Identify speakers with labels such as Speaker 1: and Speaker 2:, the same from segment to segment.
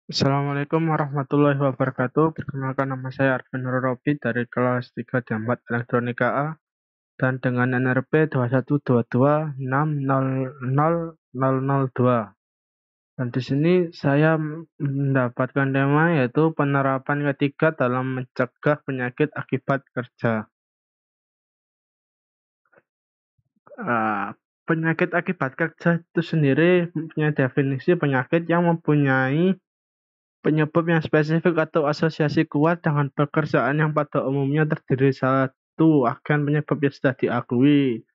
Speaker 1: Assalamualaikum warahmatullahi wabarakatuh. Perkenalkan nama saya Arvin Nur Robi dari kelas 3 Jambat Elektronika A dan dengan NRP 2122600002. Dan di sini saya mendapatkan tema yaitu penerapan ketiga dalam mencegah penyakit akibat kerja. Ah, Penyakit akibat kerja itu sendiri punya definisi penyakit yang mempunyai penyebab yang spesifik atau asosiasi kuat dengan pekerjaan yang pada umumnya terdiri satu agen penyebab yang sudah diakui.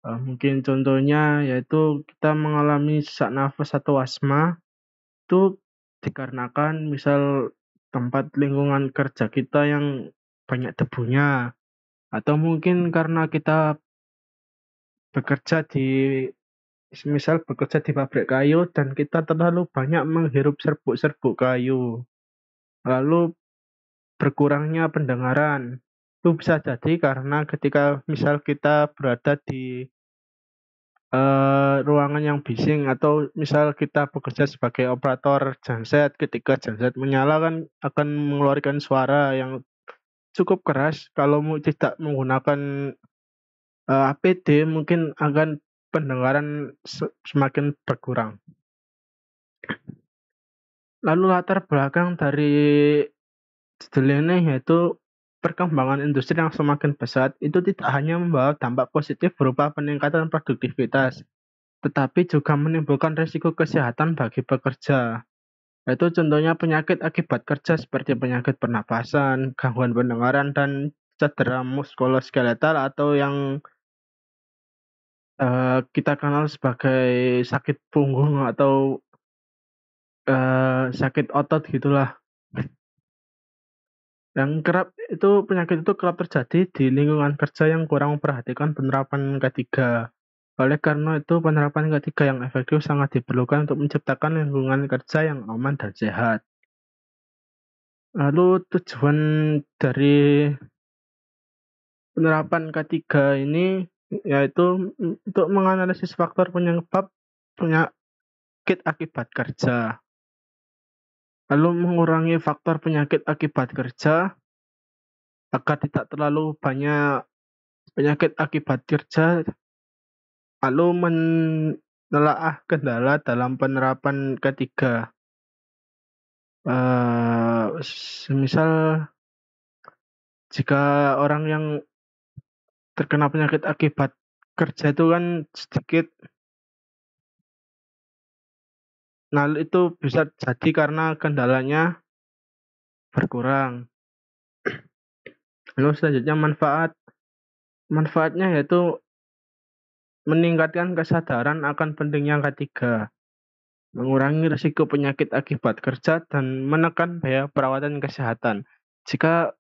Speaker 1: Mungkin contohnya yaitu kita mengalami sesak nafas atau asma itu dikarenakan misal tempat lingkungan kerja kita yang banyak debunya, atau mungkin karena kita bekerja di misal bekerja di pabrik kayu dan kita terlalu banyak menghirup serbuk-serbuk kayu. Lalu berkurangnya pendengaran. Itu bisa jadi karena ketika misal kita berada di ruangan yang bising, atau misal kita bekerja sebagai operator genset, ketika genset menyala kan akan mengeluarkan suara yang cukup keras. Kalau tidak menggunakan APD mungkin akan pendengaran semakin berkurang. Lalu latar belakang dari judul ini yaitu perkembangan industri yang semakin pesat itu tidak hanya membawa dampak positif berupa peningkatan produktivitas, tetapi juga menimbulkan risiko kesehatan bagi pekerja. Yaitu contohnya penyakit akibat kerja seperti penyakit pernapasan, gangguan pendengaran, dan cedera muskuloskeletal atau yang kita kenal sebagai sakit punggung atau sakit otot gitulah. Penyakit itu kerap terjadi di lingkungan kerja yang kurang memperhatikan penerapan ketiga. Oleh karena itu, penerapan ketiga yang efektif sangat diperlukan untuk menciptakan lingkungan kerja yang aman dan sehat. Lalu tujuan dari penerapan ketiga ini yaitu untuk menganalisis faktor penyebab penyakit akibat kerja, lalu mengurangi faktor penyakit akibat kerja agar tidak terlalu banyak penyakit akibat kerja, lalu menelaah kendala dalam penerapan ketiga. Semisal jika orang yang terkena penyakit akibat kerja itu kan sedikit, nah itu bisa jadi karena kendalanya berkurang. Lalu selanjutnya manfaatnya yaitu meningkatkan kesadaran akan pentingnya ketiga, mengurangi risiko penyakit akibat kerja, dan menekan biaya perawatan kesehatan. Jika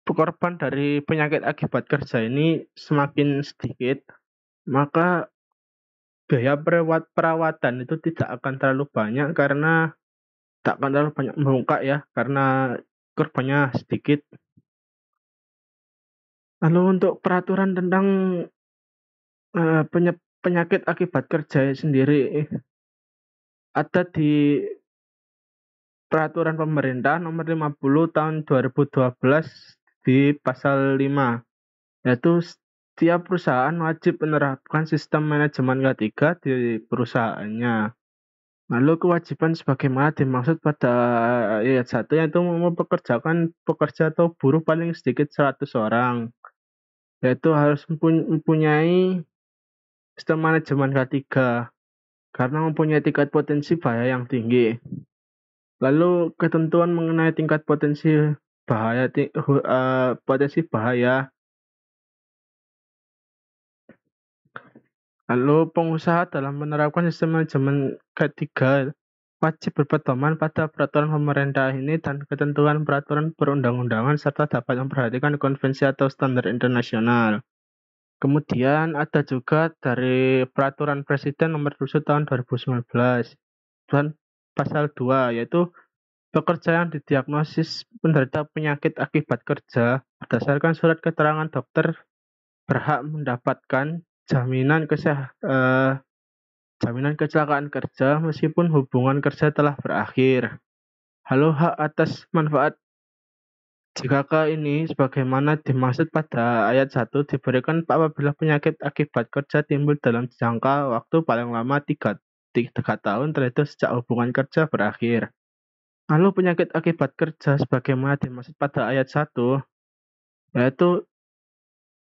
Speaker 1: korban dari penyakit akibat kerja ini semakin sedikit, maka biaya perawatan itu tidak akan terlalu banyak karena tak akan terlalu banyak membengkak ya, karena korbannya sedikit. Lalu untuk peraturan tentang penyakit akibat kerja sendiri ada di Peraturan Pemerintah Nomor 50 Tahun 2012 di Pasal 5, yaitu setiap perusahaan wajib menerapkan sistem manajemen ketiga di perusahaannya. Lalu kewajiban sebagaimana dimaksud pada ayat 1 yaitu mempekerjakan pekerja atau buruh paling sedikit 100 orang, yaitu harus mempunyai sistem manajemen ketiga karena mempunyai tingkat potensi bahaya yang tinggi. Lalu ketentuan mengenai tingkat potensi bahaya. Lalu pengusaha dalam menerapkan sistem manajemen ketiga wajib berpedoman pada peraturan pemerintah ini dan ketentuan peraturan perundang-undangan serta dapat memperhatikan konvensi atau standar internasional. Kemudian ada juga dari Peraturan Presiden Nomor 7 Tahun 2019 dan Pasal 2, yaitu pekerja yang didiagnosis menderita penyakit akibat kerja berdasarkan surat keterangan dokter berhak mendapatkan jaminan kecelakaan kerja meskipun hubungan kerja telah berakhir. Halo, hak atas manfaat jika ini sebagaimana dimaksud pada ayat 1 diberikan apabila penyakit akibat kerja timbul dalam jangka waktu paling lama 3 tahun terhitung sejak hubungan kerja berakhir. Lalu penyakit akibat kerja sebagaimana dimaksud pada ayat 1 yaitu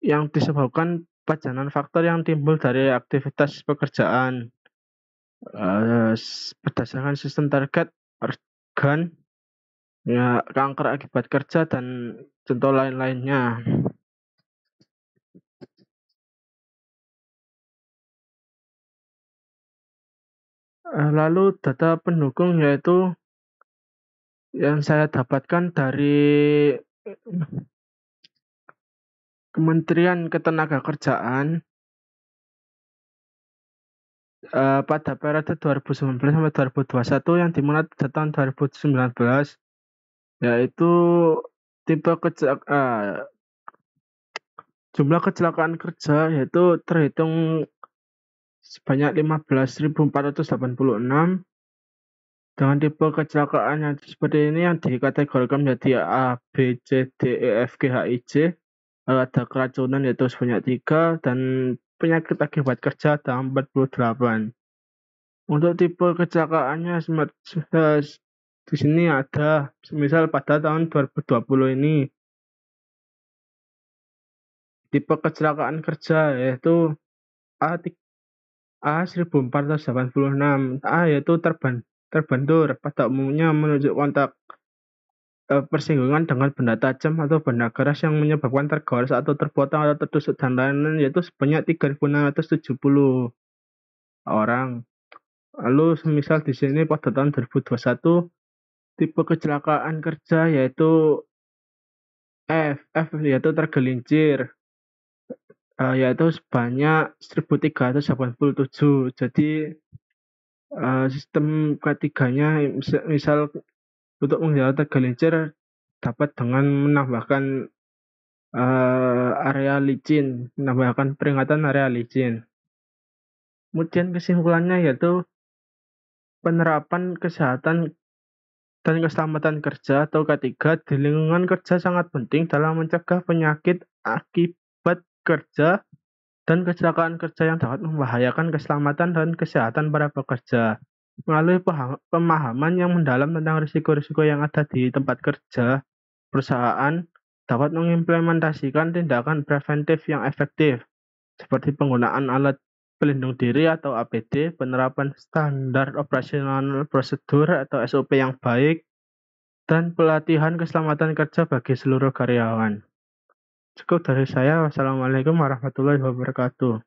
Speaker 1: yang disebabkan pajanan faktor yang timbul dari aktivitas pekerjaan berdasarkan sistem target organ, ya, kanker akibat kerja dan contoh lain-lainnya. Lalu data pendukung yaitu yang saya dapatkan dari Kementerian Ketenagakerjaan pada periode 2019 sampai 2021 yang dimulai pada tahun 2019, yaitu jumlah kecelakaan kerja yaitu terhitung sebanyak 15.486 dengan tipe kecelakaan yang seperti ini yang dikategorikan menjadi A, B, C, D, E, F, G, H, I, J. Lalu ada keracunan yaitu sebanyak 3 dan penyakit akibat kerja ada 48. Untuk tipe kecelakaannya di sini ada, misal pada tahun 2020 ini tipe kecelakaan kerja yaitu A, 1486. A yaitu terbentur, pada umumnya menunjuk kontak persinggungan dengan benda tajam atau benda keras yang menyebabkan tergores atau terpotong atau tertusuk dan lain-lain, yaitu sebanyak 3.670 orang. Lalu semisal di sini pada tahun 2021 tipe kecelakaan kerja yaitu F yaitu tergelincir, yaitu sebanyak 1.387. Jadi sistem ketiganya misal untuk menghindari tergelincir dapat dengan menambahkan menambahkan peringatan area licin. Kemudian kesimpulannya yaitu penerapan kesehatan dan keselamatan kerja atau K3 di lingkungan kerja sangat penting dalam mencegah penyakit akibat kerja dan kecelakaan kerja yang dapat membahayakan keselamatan dan kesehatan para pekerja. Melalui pemahaman yang mendalam tentang risiko-risiko yang ada di tempat kerja, perusahaan dapat mengimplementasikan tindakan preventif yang efektif, seperti penggunaan alat pelindung diri atau APD, penerapan standar operasional prosedur atau SOP yang baik, dan pelatihan keselamatan kerja bagi seluruh karyawan. Cukup dari saya. Wassalamualaikum warahmatullahi wabarakatuh.